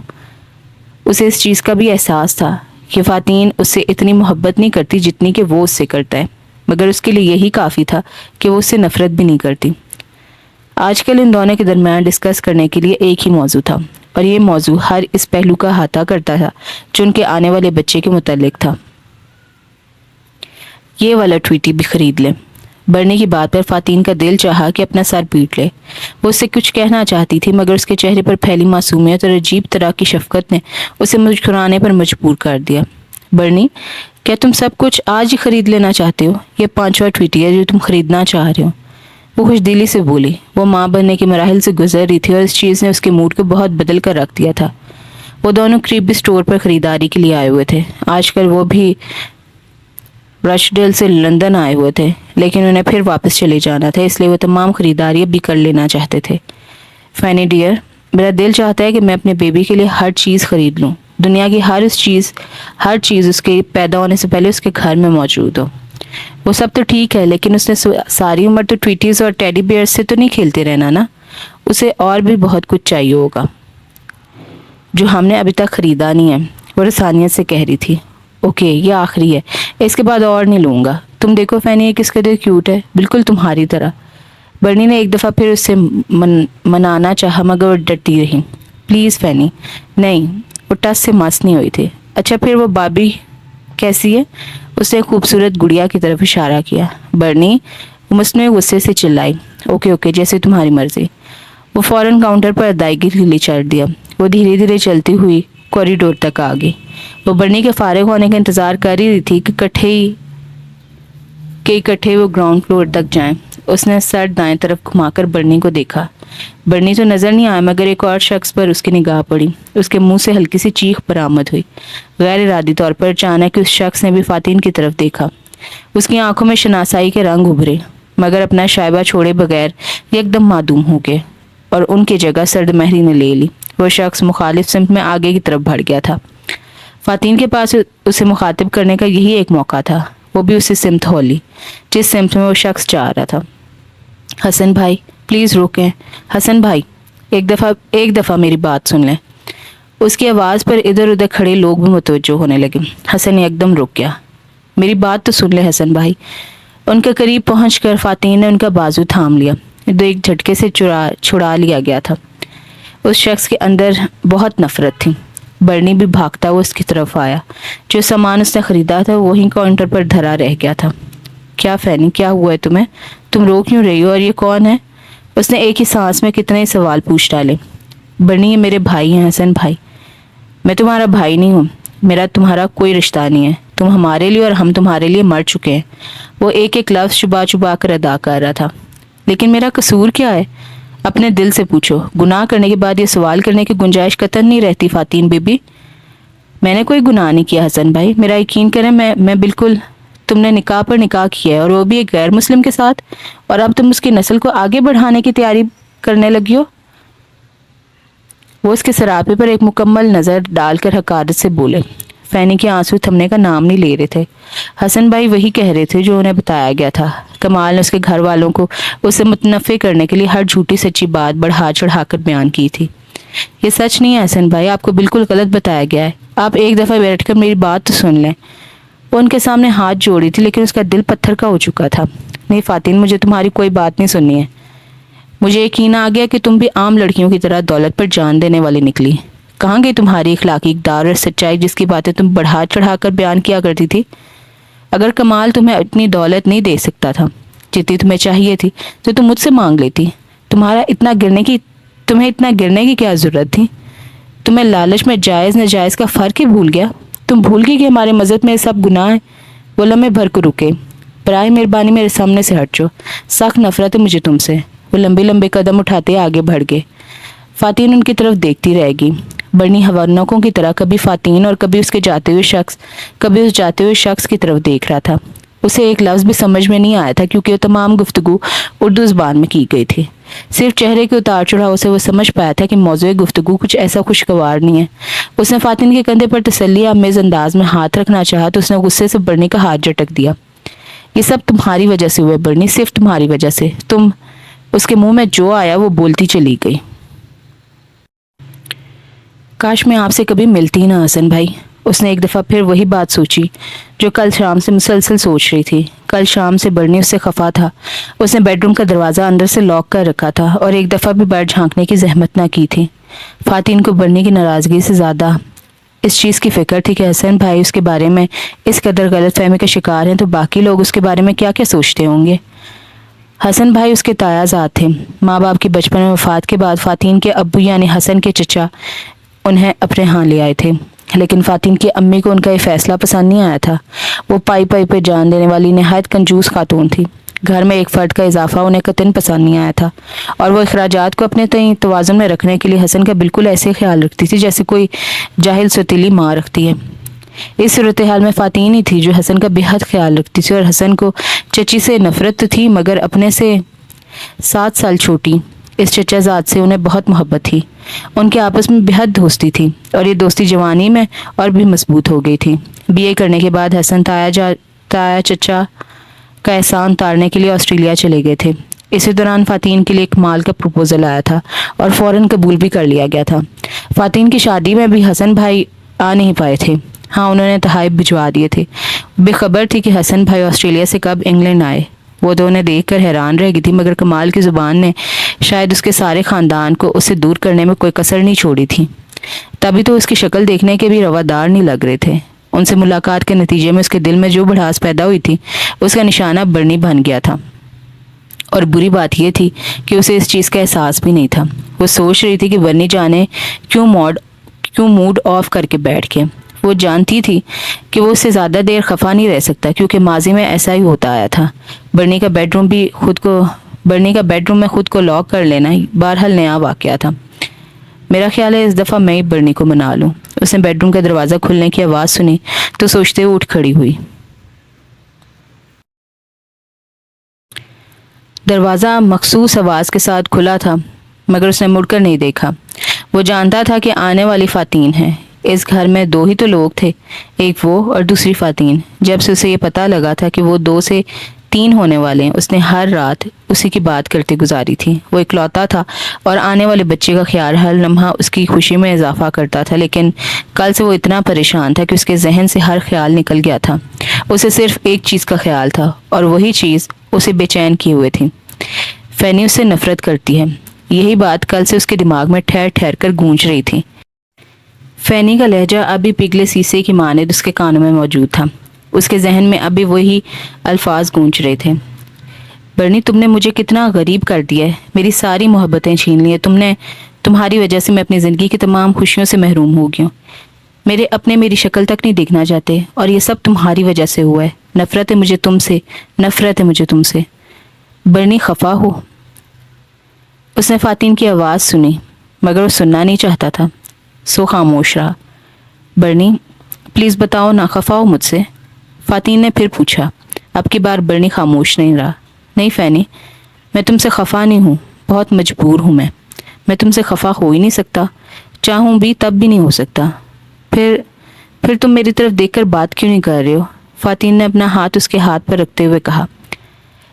اسے اس چیز کا بھی احساس تھا کہ فاتین اس سے اتنی محبت نہیں کرتی جتنی کہ وہ اس سے کرتا ہے، مگر اس کے لیے یہی کافی تھا کہ وہ اس سے نفرت بھی نہیں کرتی۔ آج کل ان دونوں کے درمیان ڈسکس کرنے کے لیے ایک ہی موضوع تھا، اور یہ موضوع ہر اس پہلو کا احاطہ کرتا تھا جو ان کے آنے والے بچے کے متعلق تھا۔ یہ والا ٹویٹی بھی خرید لیں۔ برنی کی بات پر فاتین کا دل چاہا کہ اپنا سر پیٹ لے۔ وہ اس سے کچھ کہنا چاہتی تھی، مگر اس کے چہرے پر پھیلی معصومیت اور عجیب طرح کی شفقت نے اسے مسکرانے پر مجبور کر دیا۔ برنی، کیا تم سب کچھ آج ہی خرید لینا چاہتے ہو؟ یہ 5واں ٹویٹی ہے جو تم خریدنا چاہ رہے ہو۔ وہ خوش دلی سے بولی۔ وہ ماں بننے کے مراحل سے گزر رہی تھی، اور اس چیز نے اس کے موڈ کو بہت بدل کر رکھ دیا تھا۔ وہ دونوں قریبی اسٹور پر خریداری کے لیے آئے ہوئے تھے۔ آج کل وہ بھی رچڈیل سے لندن آئے ہوئے تھے، لیکن انہیں پھر واپس چلے جانا تھا، اس لیے وہ تمام خریداری بھی کر لینا چاہتے تھے۔ فینی ڈیئر، میرا دل چاہتا ہے کہ میں اپنے بیبی کے لیے ہر چیز خرید لوں، دنیا کی ہر چیز اس کے پیدا ہونے سے پہلے اس کے گھر میں موجود ہو۔ وہ سب تو ٹھیک ہے، لیکن اس نے ساری عمر تو ٹویٹیز اور ٹیڈی بیئرز سے تو نہیں کھیلتے رہنا نا۔ اسے اور بھی بہت کچھ چاہیے ہوگا جو ہم نے ابھی تک خریدا نہیں ہے، وہ رسانیت سے کہہ رہی تھی۔ اوکے، یہ آخری ہے، اس کے بعد اور نہیں لوں گا۔ تم دیکھو فینی، یہ کس قدر کیوٹ ہے، بالکل تمہاری طرح۔ برنی نے ایک دفعہ پھر اس سے منانا چاہا، مگر وہ ڈرتی رہی۔ پلیز فینی۔ نہیں، وہ ٹس سے مس نہیں ہوئی تھی۔ اچھا پھر وہ بابی کیسی ہے؟ اس نے خوبصورت گڑیا کی طرف اشارہ کیا۔ برنی، وہ مصنوعی غصے سے چلائی۔ اوکے، جیسے تمہاری مرضی۔ وہ فوراً کاؤنٹر پر ادائیگی کے لیے چڑھ دیا۔ وہ دھیرے دھیرے چلتی ہوئی کوریڈور تک آ گئی۔ وہ برنی کے فارغ ہونے کا انتظار کر ہی رہی تھی کہ اکٹھے وہ گراؤنڈ فلور تک جائیں۔ اس نے سر دائیں طرف گھما کر برنی کو دیکھا۔ برنی تو نظر نہیں آیا مگر ایک اور شخص پر اس کی نگاہ پڑی. اس کے منہ سے ہلکی سی چیخ برآمد ہوئی. غیر ارادی طور پر اچانک اس شخص نے بھی فاتین کی طرف دیکھا. اس کی آنکھوں میں شناسائی کے رنگ ابھرے مگر اپنا شائبہ چھوڑے بغیر یک دم معدوم ہو گئے اور ان کی جگہ سرد مہری نے لے لی. وہ شخص مخالف سمت میں آگے کی طرف بڑھ گیا تھا. فاتین کے پاس اسے مخاطب کرنے کا یہی ایک موقع تھا. وہ بھی اسی سمت ہولی جس سمت میں وہ شخص جا رہا تھا. حسن بھائی پلیز روکیں. حسن بھائی ایک دفعہ میری بات سن لیں. اس کی آواز پر ادھر ادھر کھڑے لوگ بھی متوجہ ہونے لگے. حسن ایک دم رک گیا. میری بات تو سن لیں حسن بھائی. ان کے قریب پہنچ کر فاتین نے ان کا بازو تھام لیا. جو ایک جھٹکے سے چھڑا لیا گیا تھا. اس شخص کے اندر بہت نفرت تھی. برنی بھی بھاگتا ہوا اس کی طرف آیا. جو سامان اس نے خریدا تھا وہیں کاؤنٹر پر دھرا رہ گیا تھا. کیا فینی کیا ہوا ہے تمہیں؟ تم رو کیوں رہی ہو اور یہ کون ہے؟ اس نے ایک ہی سانس میں کتنے سوال پوچھ ڈالے. برنی یہ میرے بھائی ہیں حسن بھائی. میں تمہارا بھائی نہیں ہوں. میرا تمہارا کوئی رشتہ نہیں ہے. تم ہمارے لیے اور ہم تمہارے لیے مر چکے ہیں. وہ ایک ایک لفظ چبا کر ادا کر رہا تھا. لیکن میرا قصور کیا ہے؟ اپنے دل سے پوچھو. گناہ کرنے کے بعد یہ سوال کرنے کی گنجائش قطعاً نہیں رہتی فاتین بی بی. میں نے کوئی گناہ نہیں کیا حسن بھائی. میرا یقین کریں میں بالکل. تم نے نکاح پر نکاح کیا ہے اور وہ بھی ایک غیر مسلم کے ساتھ, اور اب تم اس کی نسل کو آگے بڑھانے کی تیاری کرنے لگی ہو. وہ اس کے سراپے پر ایک مکمل نظر ڈال کر حقارت سے بولے. فینی کے آنسو تھمنے کا نام نہیں لے رہے تھے. حسن بھائی وہی کہہ رہے تھے جو انہیں بتایا گیا تھا. کمال نے اس کے گھر والوں کو اسے متنفع کرنے کے لیے ہر جھوٹی سچی بات بڑھا چڑھا کر بیان کی تھی. یہ سچ نہیں ہے حسن بھائی. آپ کو بالکل غلط بتایا گیا ہے. آپ ایک دفعہ بیٹھ کر میری بات تو سن لیں. وہ ان کے سامنے ہاتھ جوڑی تھی لیکن اس کا دل پتھر کا ہو چکا تھا. نہیں فاتین, مجھے تمہاری کوئی بات نہیں سننی ہے. مجھے یقین آ گیا کہ تم بھی عام لڑکیوں کی طرح دولت پر جان دینے والی نکلی. کہاں گئی تمہاری اخلاقی اقدار اور سچائی جس کی باتیں تم بڑھا چڑھا کر بیان کیا کرتی تھی؟ اگر کمال تمہیں اتنی دولت نہیں دے سکتا تھا جتنی تمہیں چاہیے تھی تو تم مجھ سے مانگ لیتی. تمہیں اتنا گرنے کی کیا ضرورت تھی؟ تمہیں لالچ میں جائز ناجائز کا فرق ہی بھول گیا. تم بھول گئی کہ ہمارے مذہب میں سب گناہ ہیں. وہ لمحے بھر کو رکے. برائے مہربانی میرے سامنے سے ہٹ جاؤ. سخت نفرت ہے مجھے تم سے. وہ لمبے لمبے قدم اٹھاتے آگے بڑھ گئے. فاتین ان کی طرف دیکھتی رہ گئی. برنی ہوانکوں کی طرح کبھی فاتین اور کبھی اس جاتے ہوئے شخص کی طرف دیکھ رہا تھا. اسے ایک لفظ بھی سمجھ میں نہیں آیا تھا کیونکہ وہ تمام گفتگو اردو زبان میں کی گئی تھی. صرف چہرے کے اتار چڑھاؤ سے وہ سمجھ پایا تھا کہ موضوع گفتگو کچھ ایسا خوشگوار نہیں ہے. اس نے فاتین کے کندھے پر تسلی آمیز انداز میں ہاتھ رکھنا چاہا تو اس نے غصے سے برنی کا ہاتھ جھٹک دیا. یہ سب تمہاری وجہ سے ہوئے برنی, صرف تمہاری وجہ سے. اس کے منہ میں جو آیا وہ بولتی چلی گئی. کاش میں آپ سے کبھی ملتی نہ حسن بھائی. اس نے ایک دفعہ پھر وہی بات سوچی جو کل شام سے مسلسل سوچ رہی تھی. کل شام سے برنی اس سے خفا تھا. اس نے بیڈ روم کا دروازہ اندر سے لاک کر رکھا تھا اور ایک دفعہ بھی باہر جھانکنے کی زحمت نہ کی تھی. فاتین کو برنی کی ناراضگی سے زیادہ اس چیز کی فکر تھی کہ حسن بھائی اس کے بارے میں اس قدر غلط فہمی کا شکار ہیں تو باقی لوگ اس کے بارے میں کیا کیا سوچتے ہوں گے. حسن بھائی اس کے تایا زاد تھے. ماں باپ کی بچپن میں وفات کے بعد فاتین کے ابو یعنی حسن کے چچا انہیں اپنے ہاں لے آئے تھے. لیکن فاتین کی امی کو ان کا یہ فیصلہ پسند نہیں آیا تھا. وہ پائی پہ جان دینے والی نہایت کنجوس خاتون تھی. گھر میں ایک فرد کا اضافہ انہیں قطعاً پسند نہیں آیا تھا اور وہ اخراجات کو اپنے تئیں توازن میں رکھنے کے لیے حسن کا بالکل ایسے خیال رکھتی تھی جیسے کوئی جاہل ستیلی ماں رکھتی ہے. اس صورتحال میں فاتین ہی تھی جو حسن کا بے حد خیال رکھتی تھی اور حسن کو چچی سے نفرت تھی مگر اپنے سے 7 سال چھوٹی اس چچا زاد سے انہیں بہت محبت تھی. ان کے آپس میں بے حد دوستی تھی اور یہ دوستی جوانی میں اور بھی مضبوط ہو گئی تھی. BA کرنے کے بعد حسن تایا چچا کا احسان اتارنے کے لیے آسٹریلیا چلے گئے تھے. اسی دوران فاتین کے لیے ایک مال کا پروپوزل آیا تھا اور فوراً قبول بھی کر لیا گیا تھا. فاتین کی شادی میں بھی حسن بھائی آ نہیں پائے تھے. ہاں انہوں نے تحائف بھجوا دیے تھے. بے خبر تھی کہ حسن بھائی آسٹریلیا سے کب انگلینڈ آئے. وہ تو انہیں دیکھ کر حیران رہ گئی تھی مگر کمال کی زبان نے شاید اس کے سارے خاندان کو اس سے دور کرنے میں کوئی کسر نہیں چھوڑی تھی. تبھی تو اس کی شکل دیکھنے کے بھی روادار نہیں لگ رہے تھے. ان سے ملاقات کے نتیجے میں اس کے دل میں جو بڑھاس پیدا ہوئی تھی اس کا نشانہ برنی بن گیا تھا. اور بری بات یہ تھی کہ اسے اس چیز کا احساس بھی نہیں تھا. وہ سوچ رہی تھی کہ برنی جانے کیوں موڈ آف کر کے بیٹھ کے. وہ جانتی تھی کہ وہ اس سے زیادہ دیر خفا نہیں رہ سکتا کیونکہ ماضی میں ایسا ہی ہوتا آیا تھا. برنی کا بیڈ روم بھی خود کو برنی کا بیڈ روم میں خود کو لاک کر لینا بہرحال نیا واقعہ تھا۔ میرا خیال ہے اس دفعہ میں ہی برنی کو منا لوں۔ اس نے بیڈ روم کا دروازہ کھلنے کی آواز سنی تو سوچتے ہوئے اٹھ کھڑی ہوئی۔ دروازہ مخصوص آواز کے ساتھ کھلا تھا مگر اس نے مڑ کر نہیں دیکھا۔ وہ جانتا تھا کہ آنے والی فاتین ہے۔ اس گھر میں دو ہی تو لوگ تھے، ایک وہ اور دوسری فاتین۔ جب سے اسے یہ پتہ لگا تھا کہ وہ 2 سے 3 ہونے والے ہیں، اس نے ہر رات اسی کی بات کرتے گزاری تھی۔ وہ اکلوتا تھا اور آنے والے بچے کا خیال ہر لمحہ اس کی خوشی میں اضافہ کرتا تھا، لیکن کل سے وہ اتنا پریشان تھا کہ اس کے ذہن سے ہر خیال نکل گیا تھا۔ اسے صرف ایک چیز کا خیال تھا اور وہی چیز اسے بے چین کیے ہوئے تھی۔ فینی اس سے نفرت کرتی ہے، یہی بات کل سے اس کے دماغ میں ٹھہر ٹھہر کر گونج رہی تھی۔ فینی کا لہجہ ابھی پگھلے سیسے کی مانند اس کے کانوں میں موجود تھا۔ اس کے ذہن میں ابھی وہی الفاظ گونج رہے تھے۔ برنی، تم نے مجھے کتنا غریب کر دیا ہے، میری ساری محبتیں چھین لی ہیں تمہاری وجہ سے میں اپنی زندگی کی تمام خوشیوں سے محروم ہو گئی ہوں۔ میرے اپنے میری شکل تک نہیں دیکھنا چاہتے اور یہ سب تمہاری وجہ سے ہوا ہے۔ نفرت ہے مجھے تم سے، نفرت ہے مجھے تم سے۔ برنی، خفا ہو؟ اس نے فاتین کی آواز سنی مگر وہ سننا نہیں چاہتا تھا، سو خاموش رہا۔ برنی، پلیز بتاؤ نہ، خفا ہو مجھ سے؟ فاتین نے پھر پوچھا۔ اب کی بار برنی خاموش نہیں رہا۔ نہیں فینی، میں تم سے خفا نہیں ہوں، بہت مجبور ہوں میں تم سے خفا ہو ہی نہیں سکتا، چاہوں بھی تب بھی نہیں ہو سکتا۔ پھر تم میری طرف دیکھ کر بات کیوں نہیں کر رہے ہو؟ فاتین نے اپنا ہاتھ اس کے ہاتھ پر رکھتے ہوئے کہا،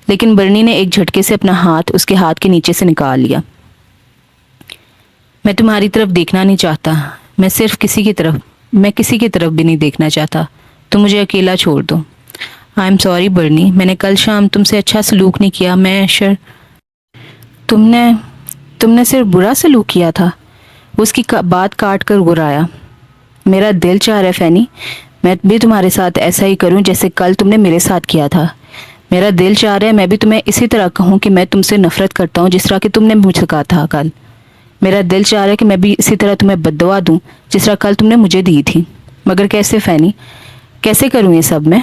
لیکن برنی نے ایک جھٹکے سے اپنا ہاتھ اس کے ہاتھ کے نیچے سے نکال لیا۔ میں تمہاری طرف دیکھنا نہیں چاہتا، میں کسی کی طرف بھی نہیں دیکھنا چاہتا، تم مجھے اکیلا چھوڑ دو۔ آئی ایم سوری برنی، میں نے کل شام تم سے اچھا سلوک نہیں کیا، تم نے صرف برا سلوک کیا تھا۔ اس کی بات کاٹ کر گرایا۔ میرا دل چاہ رہا ہے فینی، میں بھی تمہارے ساتھ ایسا ہی کروں جیسے کل تم نے میرے ساتھ کیا تھا۔ میرا دل چاہ رہا ہے میں بھی تمہیں اسی طرح کہوں کہ میں تم سے نفرت کرتا ہوں جس طرح کہ تم نے مجھ سے کہا تھا کل۔ میرا دل چاہ رہا ہے کہ میں بھی اسی طرح تمہیں بد دعا دوں جس طرح کل تم نے مجھے دی تھی، مگر کیسے فینی، کیسے کروں یہ سب میں؟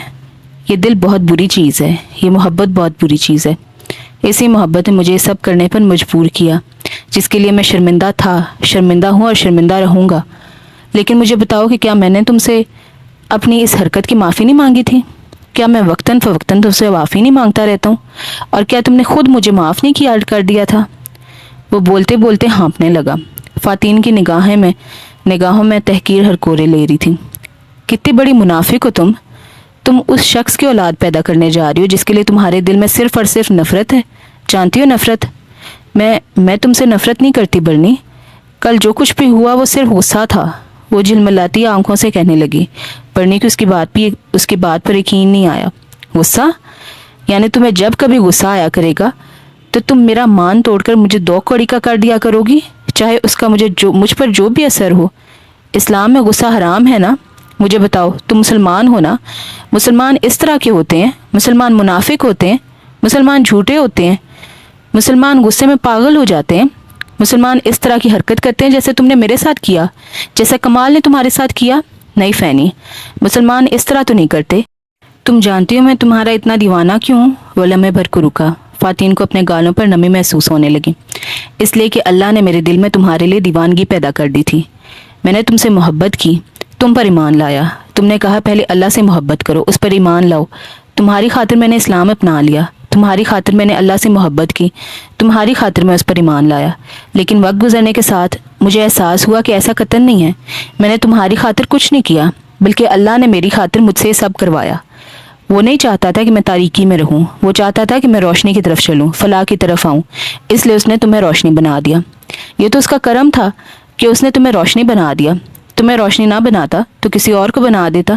یہ دل بہت بری چیز ہے، یہ محبت بہت بری چیز ہے۔ اسی محبت نے مجھے یہ سب کرنے پر مجبور کیا جس کے لیے میں شرمندہ تھا، شرمندہ ہوں اور شرمندہ رہوں گا۔ لیکن مجھے بتاؤ کہ کیا میں نے تم سے اپنی اس حرکت کی معافی نہیں مانگی تھی؟ کیا میں وقتاً فوقتاً تم سے معافی نہیں مانگتا رہتا ہوں؟ اور کیا تم نے خود مجھے معاف نہیں کیا کر دیا تھا؟ وہ بولتے بولتے ہانپنے لگا۔ فاتین کی نگاہوں میں تحقیر ہرکورے لے رہی تھی۔ کتنی بڑی منافق ہو تم اس شخص کی اولاد پیدا کرنے جا رہی ہو جس کے لیے تمہارے دل میں صرف اور صرف نفرت ہے۔ جانتی ہو نفرت؟ میں تم سے نفرت نہیں کرتی برنی، کل جو کچھ بھی ہوا وہ صرف غصہ تھا۔ وہ جھلملاتی آنکھوں سے کہنے لگی۔ برنی کی اس کی بات پر یقین نہیں آیا۔ غصہ؟ یعنی تمہیں جب کبھی غصہ آیا کرے گا تو تم میرا مان توڑ کر مجھے 2 کوڑی کا کر دیا کرو گی، چاہے اس کا مجھ پر جو بھی اثر ہو۔ اسلام میں غصہ حرام ہے نا؟ مجھے بتاؤ، تم مسلمان ہو نا؟ مسلمان اس طرح کے ہوتے ہیں، مسلمان منافق ہوتے ہیں، مسلمان جھوٹے ہوتے ہیں، مسلمان غصے میں پاگل ہو جاتے ہیں، مسلمان اس طرح کی حرکت کرتے ہیں جیسے تم نے میرے ساتھ کیا، جیسا کمال نے تمہارے ساتھ کیا۔ نہیں فینی، مسلمان اس طرح تو نہیں کرتے۔ تم جانتی ہو میں تمہارا اتنا دیوانہ کیوں ہوں؟ وہ لمحے بھر کو رکا۔ فاتین کو اپنے گالوں پر نمی محسوس ہونے لگی۔ اس لیے کہ اللہ نے میرے دل میں تمہارے لیے دیوانگی پیدا کر دی تھی۔ میں نے تم سے محبت کی، تم پر ایمان لایا۔ تم نے کہا پہلے اللہ سے محبت کرو، اس پر ایمان لاؤ۔ تمہاری خاطر میں نے اسلام اپنا لیا، تمہاری خاطر میں نے اللہ سے محبت کی، تمہاری خاطر میں اس پر ایمان لایا۔ لیکن وقت گزرنے کے ساتھ مجھے احساس ہوا کہ ایسا قطعاً نہیں ہے۔ میں نے تمہاری خاطر کچھ نہیں کیا، بلکہ اللہ نے میری خاطر مجھ سے یہ سب کروایا۔ وہ نہیں چاہتا تھا کہ میں تاریکی میں رہوں، وہ چاہتا تھا کہ میں روشنی کی طرف چلوں، فلاح کی طرف آؤں، اس لیے اس نے تمہیں روشنی بنا دیا۔ یہ تو اس کا کرم تھا کہ اس نے تمہیں روشنی بنا دیا۔ تمہیں روشنی نہ بناتا تو کسی اور کو بنا دیتا۔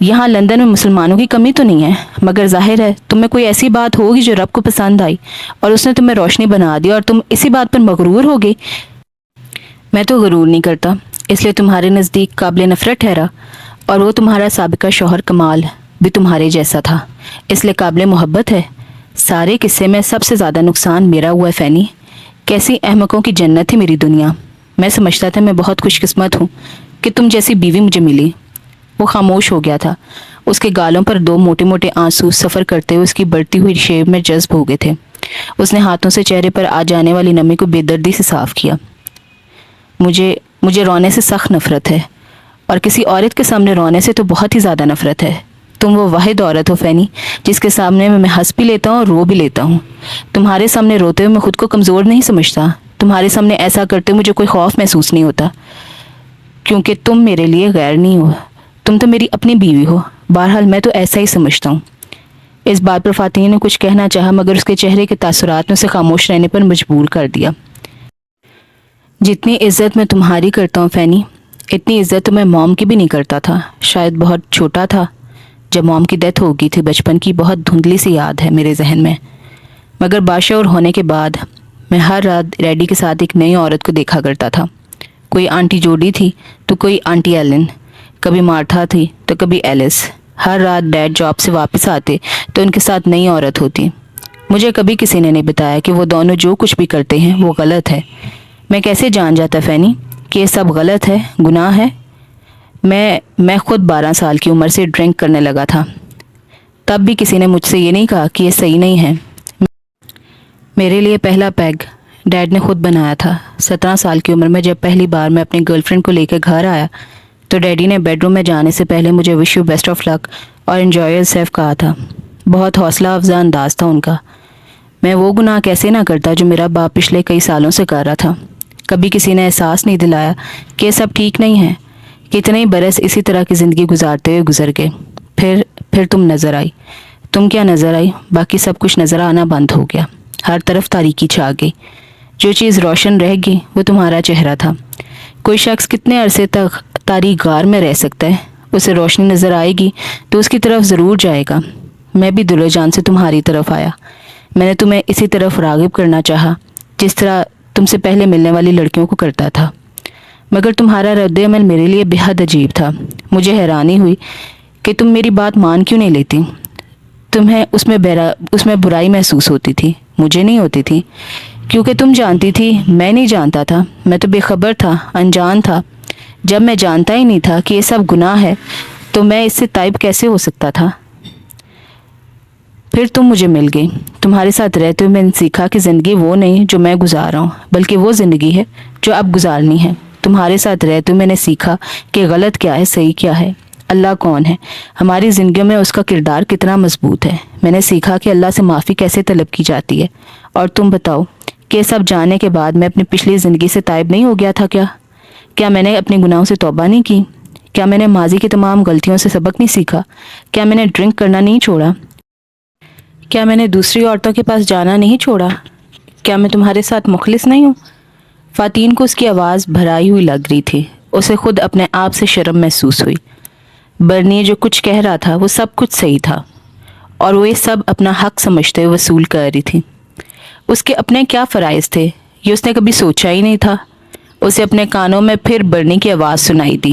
یہاں لندن میں مسلمانوں کی کمی تو نہیں ہے، مگر ظاہر ہے تم میں کوئی ایسی بات ہوگی جو رب کو پسند آئی اور اس نے تمہیں روشنی بنا دی اور تم اسی بات پر مغرور ہو گئی۔ میں تو غرور نہیں کرتا، اس لیے تمہارے نزدیک قابل نفرت ٹھہرا، اور وہ تمہارا سابقہ شوہر کمال بھی تمہارے جیسا تھا، اس لیے قابل محبت ہے۔ سارے قصے میں سب سے زیادہ نقصان میرا ہوا ہے فینی۔ کیسی احمقوں کی جنت تھی میری دنیا۔ میں سمجھتا تھا میں بہت خوش قسمت ہوں کہ تم جیسی بیوی مجھے ملی۔ وہ خاموش ہو گیا تھا۔ اس کے گالوں پر 2 موٹے موٹے آنسو سفر کرتے ہوئے اس کی بڑھتی ہوئی شیب میں جذب ہو گئے تھے۔ اس نے ہاتھوں سے چہرے پر آ جانے والی نمی کو بے دردی سے صاف کیا۔ مجھے رونے سے سخت نفرت ہے، اور کسی عورت کے سامنے رونے سے تو بہت ہی زیادہ نفرت ہے۔ تم وہ واحد عورت ہو فینی، جس کے سامنے میں ہنس بھی لیتا ہوں اور رو بھی لیتا ہوں۔ تمہارے سامنے روتے ہوئے میں خود کو کمزور نہیں سمجھتا، تمہارے سامنے ایسا کرتے مجھے کوئی خوف محسوس نہیں ہوتا، کیونکہ تم میرے لیے غیر نہیں ہو، تم تو میری اپنی بیوی ہو۔ بہرحال میں تو ایسا ہی سمجھتا ہوں۔ اس بات پر فاتین نے کچھ کہنا چاہا، مگر اس کے چہرے کے تاثرات نے اسے خاموش رہنے پر مجبور کر دیا۔ جتنی عزت میں تمہاری کرتا ہوں فینی، اتنی عزت تو میں موم کی بھی نہیں کرتا تھا۔ شاید بہت چھوٹا تھا جب موم کی ڈیتھ ہو گئی تھی، بچپن کی بہت دھندلی سی یاد ہے میرے ذہن میں، مگر باشعور ہونے کے بعد میں ہر رات ڈیڈی کے ساتھ ایک نئی عورت کو دیکھا کرتا تھا۔ کوئی آنٹی جوڈی تھی تو کوئی آنٹی ایلن، کبھی مارتھا تھی تو کبھی ایلس۔ ہر رات ڈیڈ جاب سے واپس آتے تو ان کے ساتھ نئی عورت ہوتی۔ مجھے کبھی کسی نے نہیں بتایا کہ وہ دونوں جو کچھ بھی کرتے ہیں وہ غلط ہے۔ میں کیسے جان جاتا فینی کہ یہ سب غلط ہے، گناہ ہے؟ میں خود 12 سال کی عمر سے ڈرنک کرنے لگا تھا، تب بھی کسی نے مجھ سے یہ نہیں کہا کہ یہ صحیح نہیں ہے۔ میرے لیے پہلا پیگ ڈیڈ نے خود بنایا تھا۔ 17 سال کی عمر میں جب پہلی بار میں اپنی گرل فرینڈ کو لے کے گھر آیا تو ڈیڈی نے بیڈ روم میں جانے سے پہلے مجھے وش یو بیسٹ آف لک اور انجوائے یور سیلف کہا تھا۔ بہت حوصلہ افزا انداز تھا ان کا۔ میں وہ گناہ کیسے نہ کرتا جو میرا باپ پچھلے کئی سالوں سے کر رہا تھا۔ کبھی کسی نے احساس نہیں دلایا کہ یہ سب ٹھیک نہیں ہے۔ کتنے برس اسی طرح کی زندگی گزارتے ہوئے گزر گئے۔ پھر تم نظر آئی۔ تم کیا نظر آئی؟ باقی سب کچھ نظر آنا بند ہو گیا۔ ہر طرف تاریکی چھا گئی۔ جو چیز روشن رہ گئی وہ تمہارا چہرہ تھا۔ کوئی شخص کتنے عرصے تک تاریک غار میں رہ سکتا ہے؟ اسے روشنی نظر آئے گی تو اس کی طرف ضرور جائے گا۔ میں بھی دل و جان سے تمہاری طرف آیا۔ میں نے تمہیں اسی طرف راغب کرنا چاہا جس طرح تم سے پہلے ملنے والی لڑکیوں کو کرتا تھا، مگر تمہارا رد عمل میرے لیے بے حد عجیب تھا۔ مجھے حیرانی ہوئی کہ تم میری بات مان کیوں نہیں لیتی۔ تمہیں اس میں برائی محسوس ہوتی تھی، مجھے نہیں ہوتی تھی، کیونکہ تم جانتی تھی میں نہیں جانتا تھا۔ میں تو بے خبر تھا، انجان تھا۔ جب میں جانتا ہی نہیں تھا کہ یہ سب گناہ ہے تو میں اس سے تائب کیسے ہو سکتا تھا؟ پھر تم مجھے مل گئی۔ تمہارے ساتھ رہتے ہوئے میں نے سیکھا کہ زندگی وہ نہیں جو میں گزار رہا ہوں، بلکہ وہ زندگی ہے جو اب گزارنی ہے۔ تمہارے ساتھ رہتے ہوئے میں نے سیکھا کہ غلط کیا ہے، صحیح کیا ہے، اللہ کون ہے، ہماری زندگیوں میں اس کا کردار کتنا مضبوط ہے۔ میں نے سیکھا کہ اللہ سے معافی کیسے طلب کی جاتی ہے۔ اور تم بتاؤ کہ یہ سب جاننے کے بعد میں اپنی پچھلی زندگی سے تائب نہیں ہو گیا تھا کیا میں نے اپنے گناہوں سے توبہ نہیں کی؟ کیا میں نے ماضی کی تمام غلطیوں سے سبق نہیں سیکھا؟ کیا میں نے ڈرنک کرنا نہیں چھوڑا؟ کیا میں نے دوسری عورتوں کے پاس جانا نہیں چھوڑا؟ کیا میں تمہارے ساتھ مخلص نہیں ہوں؟ فاتین کو اس کی آواز بھرائی ہوئی لگ رہی تھی۔ اسے خود اپنے آپ سے شرم محسوس ہوئی۔ برنی جو کچھ کہہ رہا تھا وہ سب کچھ صحیح تھا، اور وہ یہ سب اپنا حق سمجھتے ہوئے وصول کر رہی تھی۔ اس کے اپنے کیا فرائض تھے یہ اس نے کبھی سوچا ہی نہیں تھا۔ اسے اپنے کانوں میں پھر برنی کی آواز سنائی دی۔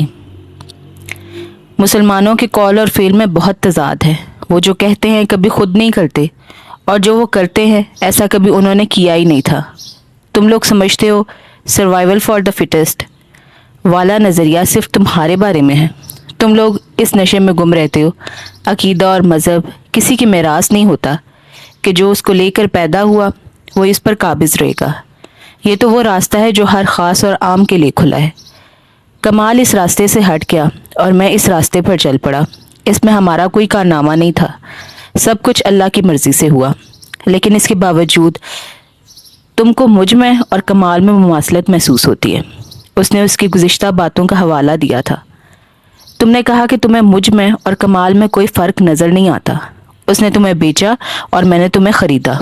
مسلمانوں کے قول اور فعل میں بہت تضاد ہے۔ وہ جو کہتے ہیں کبھی خود نہیں کرتے، اور جو وہ کرتے ہیں ایسا کبھی انہوں نے کیا ہی نہیں تھا۔ تم لوگ سمجھتے ہو سروائیول فار دا فٹسٹ والا نظریہ صرف تمہارے بارے میں ہے۔ تم لوگ اس نشے میں گم رہتے ہو۔ عقیدہ اور مذہب کسی کی میراث نہیں ہوتا کہ جو اس کو لے کر پیدا ہوا وہ اس پر قابض رہے گا۔ یہ تو وہ راستہ ہے جو ہر خاص اور عام کے لیے کھلا ہے۔ کمال اس راستے سے ہٹ گیا اور میں اس راستے پر چل پڑا۔ اس میں ہمارا کوئی کارنامہ نہیں تھا، سب کچھ اللہ کی مرضی سے ہوا۔ لیکن اس کے باوجود تم کو مجھ میں اور کمال میں مماثلت محسوس ہوتی ہے۔ اس نے اس کی گزشتہ باتوں کا حوالہ دیا تھا۔ تم نے کہا کہ تمہیں مجھ میں اور کمال میں کوئی فرق نظر نہیں آتا۔ اس نے تمہیں بیچا اور میں نے تمہیں خریدا۔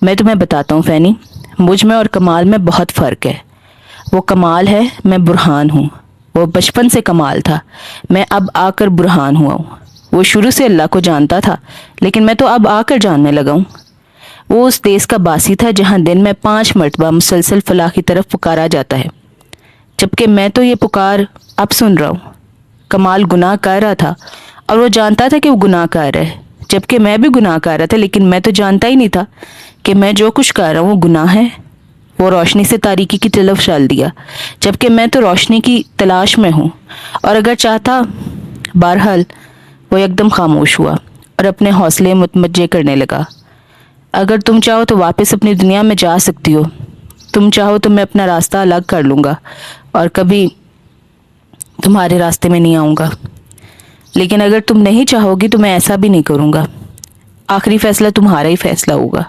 میں تمہیں بتاتا ہوں فینی، مجھ میں اور کمال میں بہت فرق ہے۔ وہ کمال ہے، میں برہان ہوں۔ وہ بچپن سے کمال تھا، میں اب آ کر برہان ہوا ہوں۔ وہ شروع سے اللہ کو جانتا تھا، لیکن میں تو اب آ کر جاننے لگا ہوں۔ وہ اس دیس کا باسی تھا جہاں دن میں 5 مرتبہ مسلسل فلاح کی طرف پکارا جاتا ہے، جبکہ میں تو یہ پکار اب سن رہا ہوں۔ کمال گناہ کر رہا تھا اور وہ جانتا تھا کہ وہ گناہ کر رہا ہے، جبکہ میں بھی گناہ کر رہا تھا، لیکن میں تو جانتا ہی نہیں تھا کہ میں جو کچھ کر رہا ہوں وہ گناہ ہے۔ وہ روشنی سے تاریکی کی طرف چل دیا، جبکہ میں تو روشنی کی تلاش میں ہوں، اور اگر چاہتا بہرحال وہ یکدم خاموش ہوا اور اپنے حوصلے متمجع کرنے لگا۔ اگر تم چاہو تو واپس اپنی دنیا میں جا سکتی ہو، تم چاہو تو میں اپنا راستہ الگ کر لوں گا اور کبھی تمہارے راستے میں نہیں آؤں گا، لیکن اگر تم نہیں چاہو گی تو میں ایسا بھی نہیں کروں گا۔ آخری فیصلہ تمہارا ہی فیصلہ ہوگا۔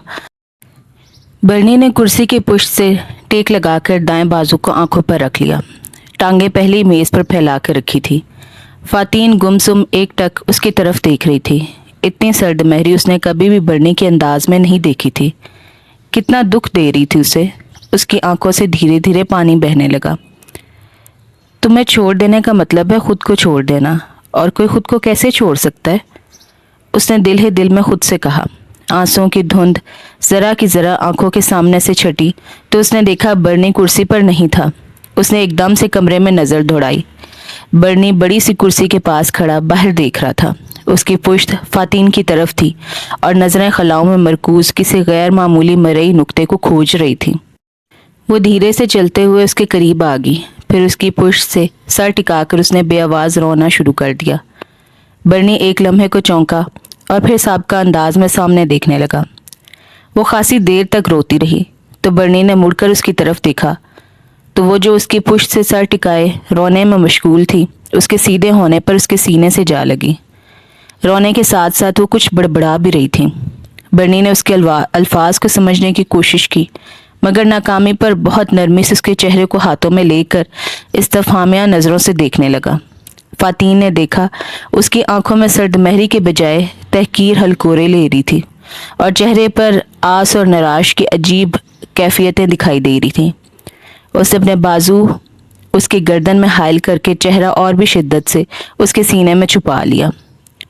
برنی نے کرسی کی پشت سے ٹیک لگا کر دائیں بازو کو آنکھوں پر رکھ لیا، ٹانگیں پہلے ہی میز پر پھیلا کر رکھی تھی۔ فاتین گمسم ایک ٹک اس کی طرف دیکھ رہی تھی۔ اتنی سرد مہری اس نے کبھی بھی برنی کے انداز میں نہیں دیکھی تھی۔ کتنا دکھ دے رہی تھی اسے۔ اس کی آنکھوں سے دھیرے دھیرے پانی بہنے لگا۔ تمہیں چھوڑ دینے کا مطلب ہے خود کو چھوڑ دینا، اور کوئی خود کو کیسے چھوڑ سکتا ہے؟ اس نے دل ہی دل میں خود سے کہا۔ آنسوؤں کی دھند ذرا کی ذرا آنکھوں کے سامنے سے چھٹی تو اس نے دیکھا برنی کرسی پر نہیں تھا۔ اس نے ایک دم سے کمرے میں نظر دوڑائی۔ برنی بڑی سی کرسی کے پاس کھڑا باہر دیکھ رہا تھا۔ اس کی پشت فاتین کی طرف تھی اور نظریں خلاؤں میں مرکوز کسی غیر معمولی مرئی نقطے کو کھوج رہی تھی۔ وہ دھیرے سے چلتے ہوئے اس کے قریب آ گئی، پھر اس کی پشت سے سر ٹکا کر اس نے بے آواز رونا شروع کر دیا۔ برنی ایک لمحے کو چونکا اور پھر سابقہ انداز میں سامنے دیکھنے لگا۔ وہ خاصی دیر تک روتی رہی تو برنی نے مڑ کر اس کی طرف دیکھا تو وہ جو اس کی پشت سے سر ٹکائے رونے میں مشغول تھی، اس کے سیدھے ہونے پر اس کے سینے سے جا لگی۔ رونے کے ساتھ ساتھ وہ کچھ بڑبڑا بھی رہی تھی۔ برنی نے اس کے الفاظ کو سمجھنے کی کوشش کی، مگر ناکامی پر بہت نرمی سے اس کے چہرے کو ہاتھوں میں لے کر استفہامیہ نظروں سے دیکھنے لگا۔ فاتین نے دیکھا اس کی آنکھوں میں سرد مہری کے بجائے تحقیر ہلکورے لے رہی تھی اور چہرے پر آس اور نراش کی عجیب کیفیتیں دکھائی دے رہی تھیں۔ اس نے اپنے بازو اس کی گردن میں حائل کر کے چہرہ اور بھی شدت سے اس کے سینے میں چھپا لیا۔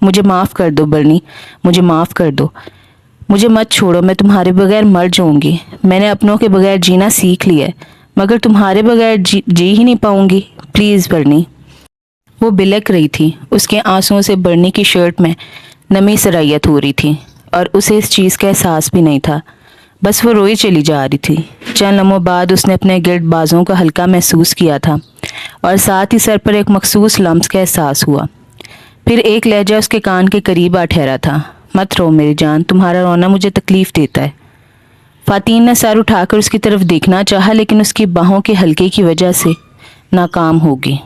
مجھے معاف کر دو برنی، مجھے معاف کر دو، مجھے مت چھوڑو، میں تمہارے بغیر مر جاؤں گی۔ میں نے اپنوں کے بغیر جینا سیکھ لیا ہے، مگر تمہارے بغیر جی ہی نہیں پاؤں گی، پلیز برنی۔ وہ بلک رہی تھی۔ اس کے آنسوؤں سے برنی کی شرٹ میں نمی سرایت ہو رہی تھی اور اسے اس چیز کا احساس بھی نہیں تھا، بس وہ روئی چلی جا رہی تھی۔ چند لمحوں بعد اس نے اپنے گرد بازوں کا ہلکا محسوس کیا تھا اور ساتھ ہی سر پر ایک مخصوص لمس کا احساس ہوا۔ پھر ایک لہجہ اس کے کان کے قریب آ ٹھہرا تھا۔ مت رو میری جان، تمہارا رونا مجھے تکلیف دیتا ہے۔ فاتین نے سر اٹھا کر اس کی طرف دیکھنا چاہا، لیکن اس کی باہوں کے حلقے کی وجہ سے ناکام ہو گئی۔